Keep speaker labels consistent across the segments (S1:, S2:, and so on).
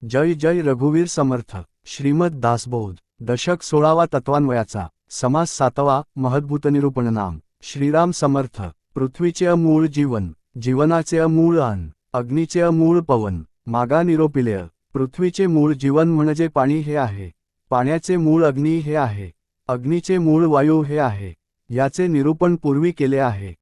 S1: जय जय रघुवीर समर्थ। श्रीमद दासबोध दशक 16वा तत्वान्वयाचा समास 7वा महद्भूतनिरूपण नाम श्रीराम समर्थ। पृथ्वीचे मूळ जीवन, जीवनाचे मूळ अन्न, अग्नीचे मूळ पवन, मागा निरोपिलेय। पृथ्वीचे मूळ जीवन म्हणजे पाणी हे आहे, पाण्याचे मूळ अग्नी हे आहे, अग्नीचे मूळ वायू हे आहे, याचे निरूपण पूर्वी केले आहे।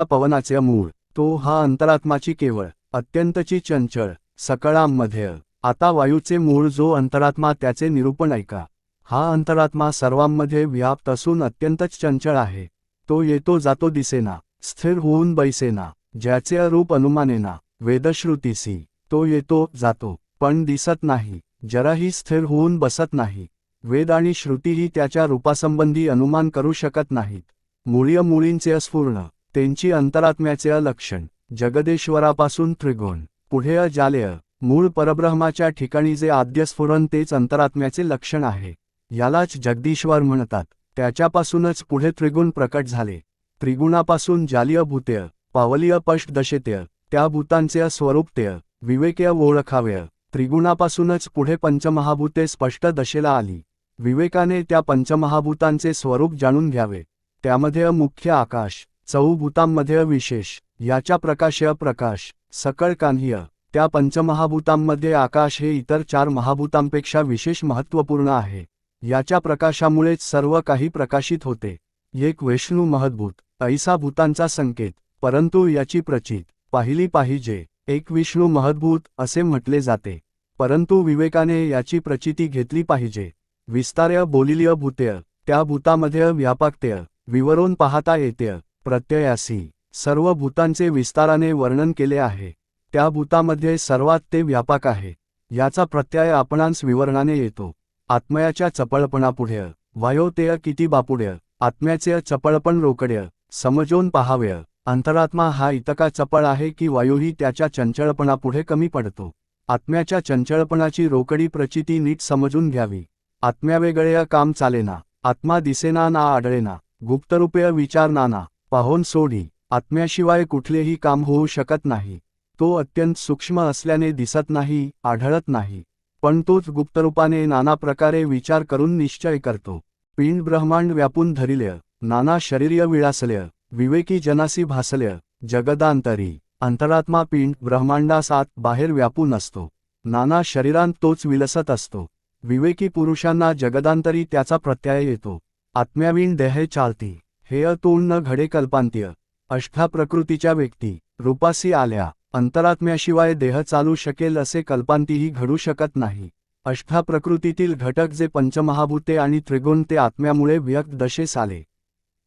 S1: पवनाचे मूळ तो हा अंतरात्माची केवळ अत्यंतची चंचळ सकळांमध्ये। आता वायूचे मूळ जो अंतरात्मा त्याचे निरूपण ऐका। हा अंतरात्मा सर्वांमध्ये व्याप्त असून अत्यंतच चंचळ आहे। तो येतो जातो दिसेना, स्थिर होऊन बैसेना, ज्याचे रूप अनुमानेना वेदश्रुतीसी। तो येतो जातो पण दिसत नाही, जराही स्थिर होऊन बसत नाही। वेद आणि श्रुतीही त्याच्या रूपासंबंधी अनुमान करू शकत नाहीत। मूळ्य मुळींचे अस्फुर्ण, त्यांची अंतरात्म्याचे लक्षण। जगदेश्वरापासून त्रिगुण, पुढे अजालेय, मूळ परब्रह्माच्या ठिकाणी जे आद्यस्फुरण तेच अंतरात्म्याचे लक्षण आहे। यालाच जगदीश्वर म्हणतात। त्याच्यापासूनच पुढे त्रिगुण प्रकट झाले। त्रिगुणापासून जालीय भूतेय, पावलीय पष्टदशेतेय, त्या भूतांचे स्वरूपतेय, विवेकेय ओळखावेय। त्रिगुणापासूनच पुढे पंचमहाभूते स्पष्ट दशेला आली। विवेकाने त्या पंचमहाभूतांचे स्वरूप जाणून घ्यावे। त्यामध्ये मुख्य आकाश, चौभूतांमध्ये विशेष, याच्या प्रकाशय प्रकाश, सकळ कान्ह्य। त्या पंचमहाभूतांमध्ये आकाश हे इतर 4 महाभूतांपेक्षा विशेष महत्त्वपूर्ण आहे। याच्या प्रकाशामुळेच सर्व काही प्रकाशित होते। एक विष्णू महद्भूत, ऐसा भूतांचा संकेत, परंतु याची प्रचिती पाहिली पाहिजे। एक विष्णू महद्भूत असे म्हटले जाते, परंतु विवेकाने याची प्रचिती घेतली पाहिजे। विस्तार्य बोलिलीय भूतेय, त्या भूतामध्ये व्यापकतेय, विवरून पाहता येतेय, प्रत्ययासी। सर्व भूतांचे विस्ताराने वर्णन केले आहे। त्या भूतामध्ये सर्वात ते व्यापक आहे, याचा प्रत्यय आपणांस विवरणाने येतो। आत्म्याच्या चपळपणापुढे वायोतेय किती बापुड्य, आत्म्याचे चपळपण रोकड्य, समजून पहावेय। अंतरात्मा हा इतका चपळ आहे की वायूही त्याच्या चंचळपणापुढे कमी पडतो। आत्म्याच्या चंचळपणाची रोकडी प्रचिती नीट समजून घ्यावी। आत्म्यावेगळे काम चालेना, आत्मा दिसेना ना आढळेना, गुप्तरूपे विचार नाना, पाहोन सोडी। आत्म्याशिवाय कुठलेही काम होऊ शकत नाही। तो अत्यंत सूक्ष्म असल्याने दिसत नाही, आढळत नाही, पण तोच गुप्तरूपाने नाना प्रकारे विचार करून निश्चय करतो। पिंड ब्रह्मांड व्यापून धरिलेय, नाना शरीर्य विळासलेय, विवेकी जनासी भासलेय, जगदांतरी। अंतरात्मा पिंड ब्रह्मांडास आत बाहेर व्यापून असतो, नाना शरीरांत तोच विलसत असतो। विवेकी पुरुषांना जगदांतरी त्याचा प्रत्यय येतो। आत्म्याविण देह चालती, हे अतुळ न घडे कल्पांत्य। अष्टा प्रकृतीच्या व्यक्ती रूपासी आल्या, अंतरात्म्याशिवाय देह चालू शकेल असे कल्पांतीही घडू शकत नाही। अष्टा प्रकृतीतील घटक जे पंचमहाभूते आणि त्रिगुण ते आत्म्यामुळे व्यक्त दशेस आले।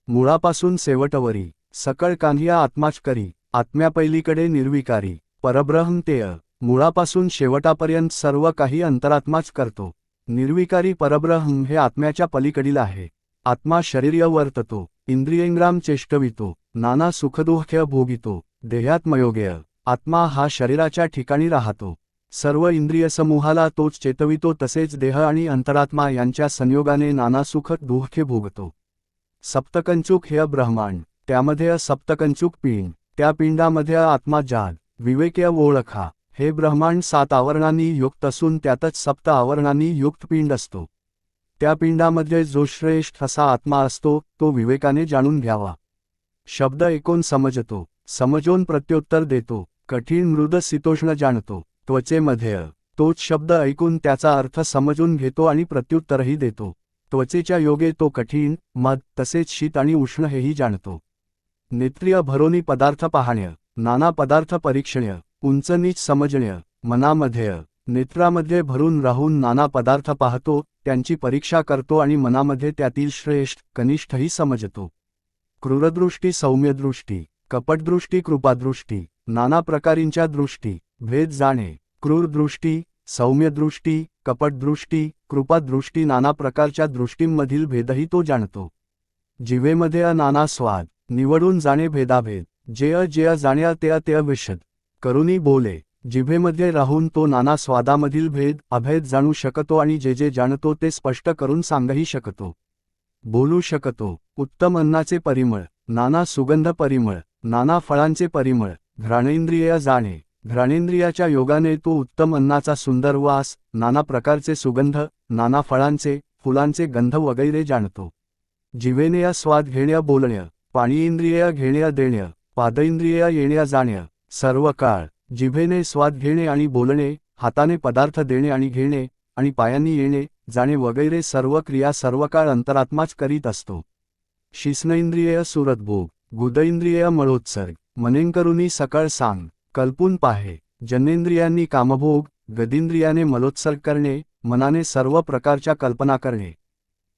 S1: मुळापासून शेवटवरी सकळ कान्ह्य आत्माच करी, आत्म्यापैलीकडे निर्विकारी परब्रह्मतेय। मुळापासून शेवटापर्यंत सर्व काही अंतरात्माच करतो। निर्विकारी परब्रह्म हे आत्म्याच्या पलीकडील आहे। आत्मा शरीर्य वर्ततो, इंद्रियंग्राम चेष्टवितो, नाना सुखदुःख भोगितो, देहात्मयोगेय। आत्मा हा शरीराच्या ठिकाणी राहतो। सर्व इंद्रिय समूहाला तोच चेतवितो, तसेच देह आणि अंतरात्मा यांच्या संयोगाने नाना सुख दुःखे भोगतो। सप्तकंचुक हे ब्रह्मांड, त्यामध्ये सप्तकंचुक पिंड, त्या पिंडामध्ये आत्मा जाग, विवेकीय ओळखा। हे ब्रह्मांड 7 आवरणांनी युक्त असून त्यातच सप्त आवरणांनी युक्त पिंड असतो। त्या पिंडामध्ये जो श्रेष्ठ असा आत्मा असतो तो विवेकाने जाणून घ्यावा। शब्द ऐकून समजतो, समजून प्रत्युत्तर देतो, कठीण मृद शीतोष्ण जाणतो। त्वचेमध्ये तोच शब्द ऐकून त्याचा अर्थ समजून घेतो आणि प्रत्युत्तरही देतो। त्वचेच्या योगे तो कठीण, मद तसेच शीत आणि उष्ण हेही जाणतो। नेत्रिय भरोनी पदार्थ पाहण्य, नाना पदार्थ परीक्षण्य, उंच नीच समजण्य। मनामध्ये नेत्रामध्ये भरून राहून नाना पदार्थ पाहतो, त्यांची परीक्षा करतो आणि मनामध्ये त्यातील श्रेष्ठ कनिष्ठही समजतो। क्रूरदृष्टी सौम्यदृष्टी, कपटदृष्टी कृपादृष्टी, नाना प्रकारींच्या दृष्टी भेद जाणे। क्रूर दृष्टी, सौम्यदृष्टी, कपटदृष्टी, कृपादृष्टी नाना प्रकारच्या दृष्टींमधील भेदही तो जाणतो। जिभेमध्ये नाना स्वाद, निवडून जाणे भेदाभेद, जे जाणे ते विशद करुनी बोले। जिभेमध्ये राहून तो नाना स्वादामधील भेद अभेद जाणू शकतो आणि जे जाणतो ते स्पष्ट करून सांगही शकतो, बोलू शकतो। उत्तम अन्नाचे परिमळ, नाना सुगंध परिमळ, नाना फळांचे परिमळ, घ्राणेंद्रिय जाणे। घ्राणेंद्रियाच्या योगाने तो उत्तम अन्नाचा सुंदर वास, नाना प्रकारचे सुगंध, नाना फळांचे फुलांचे गंध वगैरे जाणतो. जिभेने स्वाद घेण्या बोलण्या, पाणीइंद्रिय घेण्या देण्या, पादेंद्रिय येण्या जाण्या, सर्व काळ जिभेने स्वाद घेणे आणि बोलणे, हाताने पदार्थ देणे आणि घेणे, आणि पायांनी येणे जाणे वगैरे सर्व क्रिया सर्व काळ अंतरात्माच करीत असतो. शिस्नेंद्रिय सुरतभोग, गुदैंद्रिय मळोत्सर्ग, मनेंकरुनी सकळ सांग, कल्पून पाहे. जनेंद्रियांनी कामभोग, गदिंद्रियाने मलोत्सर्ग करणे, मनाने सर्व प्रकारच्या कल्पना करणे.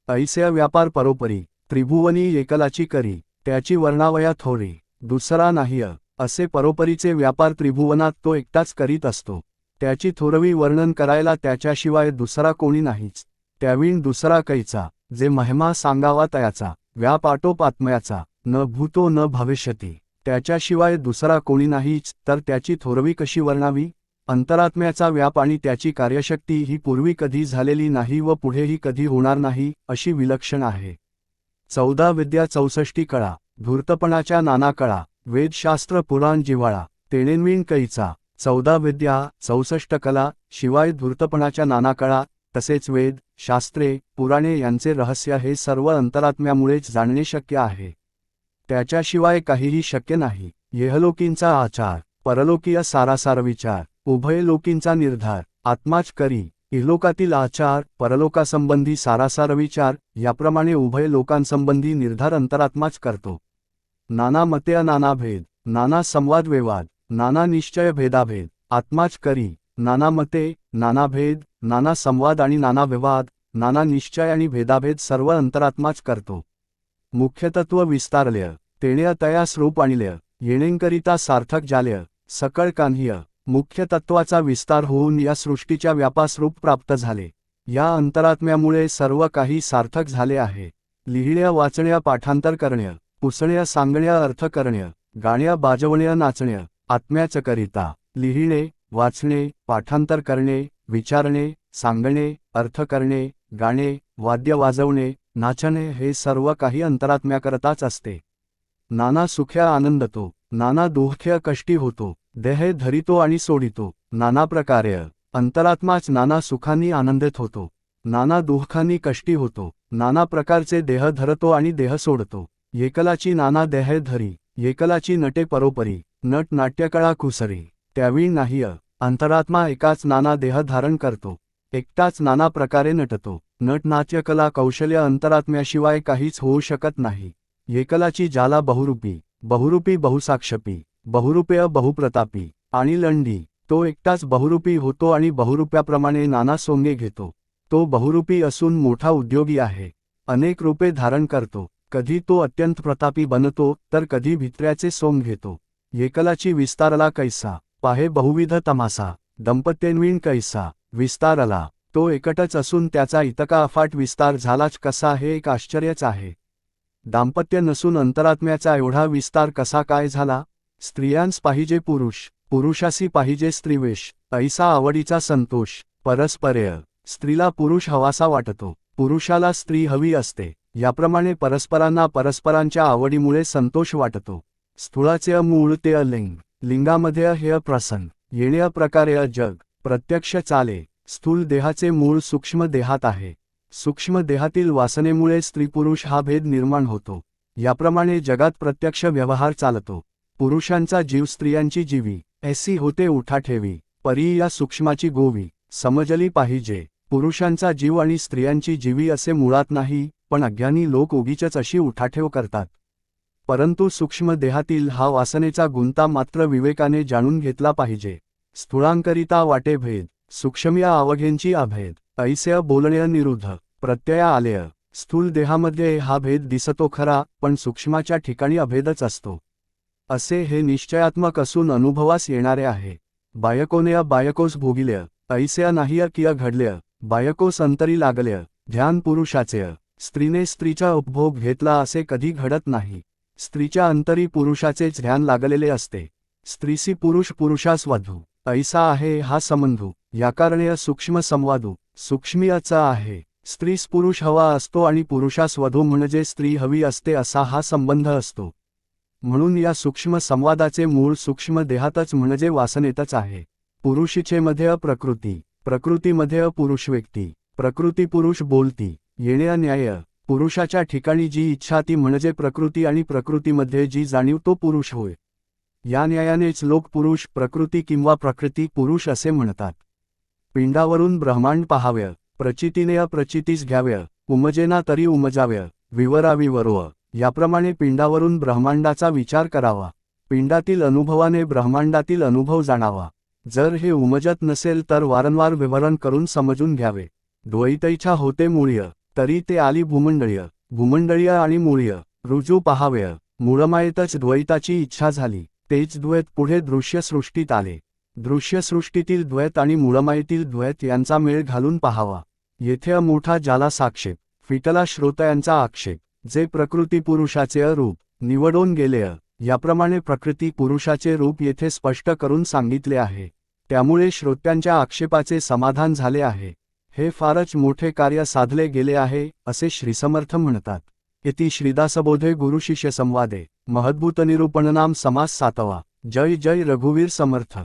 S1: ऐसे व्यापार परोपरी, त्रिभुवनी एकलाची करी, त्याची वर्णावया थोरी, दुसरा नाही. असे परोपरीचे व्यापार त्रिभुवनात तो एकटाच करीत असतो. त्याची थोरवी वर्णन करायला त्याच्याशिवाय दुसरा कोणी नाहीच. त्याविण दुसरा कैचा, जे महिमा सांगावा तयाचा, व्याप आटोप आत्मयाचा, न भूतो न भविष्यती. त्याच्याशिवाय दुसरा कोणी नाहीच, तर त्याची थोरवी कशी वर्णावी. अंतरात्म्याचा व्याप आणि त्याची कार्यशक्ती ही पूर्वी कधी झालेली नाही व पुढेही कधी होणार नाही, अशी विलक्षण आहे. 14 विद्या 64 कळा, धूर्तपणाच्या नाना कळा, वेदशास्त्र पुराण जिव्हाळा, तेणेंविण कैचा. 14 विद्या 64 कला, शिवाय धूर्तपणाच्या नाना कळा, तसेच वेद, शास्त्रे, पुराणे यांचे रहस्य हे सर्व अंतरात्म्यामुळेच जाणणे शक्य आहे. त्याच्याशिवाय काहीही शक्य नाही. येहलोकींचा आचार, परलोकीय सारासार विचार, उभयलोकींचा निर्धार आत्माच करी. इहलोकातील आचार, परलोकासंबंधी सारासार विचार, याप्रमाणे उभय लोकांसंबंधी निर्धार अंतरात्माच करतो. नाना मते नाना भेद, नाना संवाद व्यवाद, नाना निश्चय भेदाभेद, आत्माच करी. नाना मते, नाना भेद, नाना संवाद आणि नाना विवाद, नाना निश्चय आणि भेदाभेद सर्व अंतरात्माच करतो. मुख्यतत्व विस्तारल्य, तेणे तयास रूप आणिल्य, येणेंकरिता सार्थक जाल्य, सकळ कान्ह्य. मुख्य तत्वाचा विस्तार होऊन या सृष्टीच्या व्यापास रूप प्राप्त झाले. या अंतरात्म्यामुळे सर्व काही सार्थक झाले आहे. लिहिण्या वाचण्या पाठांतर करण्या, पुसण्या सांगण्या अर्थ करण्या, गाण्या बाजवण्या नाचण्या, आत्म्याच करिता. लिहिणे, वाचणे, पाठांतर करणे, विचारणे, सांगणे, अर्थ करणे, गाणे, वाद्य वाजवणे, नाचणे हे सर्व काही अंतरात्म्याकरताच असते. नाना सुख्या आनंदतो, नाना दुःख्य कष्टी होतो, देह धरितो आणि सोडितो. नाना प्रकारे अंतरात्माच नाना सुखांनी आनंदित होतो, नाना दुःखांनी कष्टी होतो, नाना प्रकारचे देह धरतो आणि देह सोडतो. एकलाची नाना देह धरी, एकलाची नटे परोपरी, नट नाट्यकळा कुसरी. त्यावेळी नाही. अंतरात्मा एकाच नाना देह धारण करतो, एकटाच नाना प्रकारे नटतो. नट नाट्यकला कौशल्य अंतरात्म्याशिवाय काहीच होऊ शकत नाही. एकलाची जाला बहुरूपी, बहुरूपी बहुसाक्षपी, बहुरूपेय बहुप्रतापी आणि लंडी. तो एकटाच बहुरूपी होतो आणि बहुरूप्याप्रमाणे नाना सोंगे घेतो. तो बहुरूपी असून मोठा उद्योगी आहे. अनेक रूपे धारण करतो. कधी तो अत्यंत प्रतापी बनतो, तर कधी भित्र्याचे सोंग घेतो. एकलाची विस्तारला कैसा, पाहे बहुविध तमासा, दंपत्तेंविण कैसा विस्तारला. तो एकटच असून त्याचा इतका अफाट विस्तार झालाच कसा हे एक आश्चर्यच आहे. दाम्पत्य नसून अंतरात्म्याचा एवढा विस्तार कसा काय झाला. स्त्रियांस पाहिजे पुरुष, पुरुषासी पाहिजे स्त्रीवेश, ऐसा आवडीचा संतोष. परस्परेय, स्त्रीला पुरुष हवासा वाटतो, पुरुषाला स्त्री हवी असते. याप्रमाणे परस्परांना परस्परांच्या आवडीमुळे संतोष वाटतो. स्थूळाचे मूळ ते अलिंग, लिंगामध्ये हे प्रसंग, येण्या प्रकारे जग प्रत्यक्ष चाले. स्थूल देहाचे मूळ सूक्ष्म देहात आहे. सूक्ष्म देहातील वासनेमुळे स्त्री पुरुष हा भेद निर्माण होतो. याप्रमाणे जगात प्रत्यक्ष व्यवहार चालतो. पुरुषांचा जीव स्त्रियांची जीवी, ऐसी होते उठाठेवी, परी या सूक्ष्माची गोवी, समजली पाहिजे. पुरुषांचा जीव आणि स्त्रियांची जीवी असे मुळात नाही, पण अज्ञानी लोक उगीचच अशी उठाठेव करतात. परंतु सूक्ष्म देहातील हा वासनेचा गुंता मात्र विवेकाने जाणून घेतला पाहिजे. स्थूळांकरिता वाटे भेद, सूक्ष्म्या अवघेंची अभेद, ऐस्य बोलण्या निरुद्ध, प्रत्यया आलेय. स्थूल देहामध्ये हा भेद दिसतो खरा, पण सूक्ष्माच्या ठिकाणी अभेदच असतो. असे हे निश्चयात्मक असून अनुभवास येणारे आहे. बायकोने बायकोस भोगिल्य, ऐस्य नाहीय किय घडल्य, बायकोस अंतरी लागल्य, ध्यान पुरुषाचे. स्त्रीने स्त्रीचा उपभोग घेतला असे कधी घडत नाही. स्त्रीच्या अंतरी पुरुषाचेच ध्यान लागलेले असते. स्त्रीसी पुरुष पुरुषास वधू, ऐसा आहे हा संबंधू. याकारणे सूक्ष्म संवादू, सूक्ष्मीयचा आहे. स्त्रीस पुरुष हवा असतो आणि पुरुषास वधू म्हणजे स्त्री हवी असते असा हा संबंध असतो. म्हणून या सूक्ष्म संवादाचे मूळ सूक्ष्म देहातच म्हणजे वासनेतच आहे. पुरुषीचे प्रकृती, प्रकृतीमध्ये पुरुष व्यक्ती, प्रकृती पुरुष बोलती, येणे न्याय. पुरुषाच्या ठिकाणी जी इच्छा ती म्हणजे प्रकृती आणि प्रकृतीमध्ये जी जाणीव तो पुरुष होय. या न्यायानेच लोक पुरुष प्रकृती किंवा प्रकृती पुरुष असे म्हणतात. पिंडावरून ब्रह्मांड पाहाव्य, प्रचितीने अप्रचितीस घ्याव्य, उमजेना तरी उमजाव्य, विवराविवरो. याप्रमाणे पिंडावरून ब्रह्मांडाचा विचार करावा. पिंडातील अनुभवाने ब्रह्मांडातील अनुभव जाणावा. जर हे उमजत नसेल तर वारंवार विवरण करून समजून घ्यावे. द्वैतैच्छा होते मूळ्य, तरी ते आली भूमंडळीय, भूमंडळीय आणि मूळ्य, रुजू पहाव्य. मूळमायेतच द्वैताची इच्छा झाली, तेच द्वैत पुढे दृश्यसृष्टीत आले. दृश्यसृष्टीतील द्वैत आणि मूळमायेतील द्वैत यांचा मेळ घालून पहावा. येथे मोठा जाला साक्षेप, फिटला श्रोतयांचा आक्षेप. जे प्रकृती पुरुषाचे रूप निवडून गेले, याप्रमाणे प्रकृती पुरुषाचे रूप येथे स्पष्ट करून सांगितले आहे. त्यामुळे श्रोत्यांच्या आक्षेपाचे समाधान झाले आहे. हे फारच मोठे कार्य साधले गेले आहे, असे श्रीसमर्थ म्हणतात. इति श्रीदासबोधे गुरुशिष्य संवादे महद्भूत निरूपणनाम समास 7वा. जय जय रघुवीर समर्थ.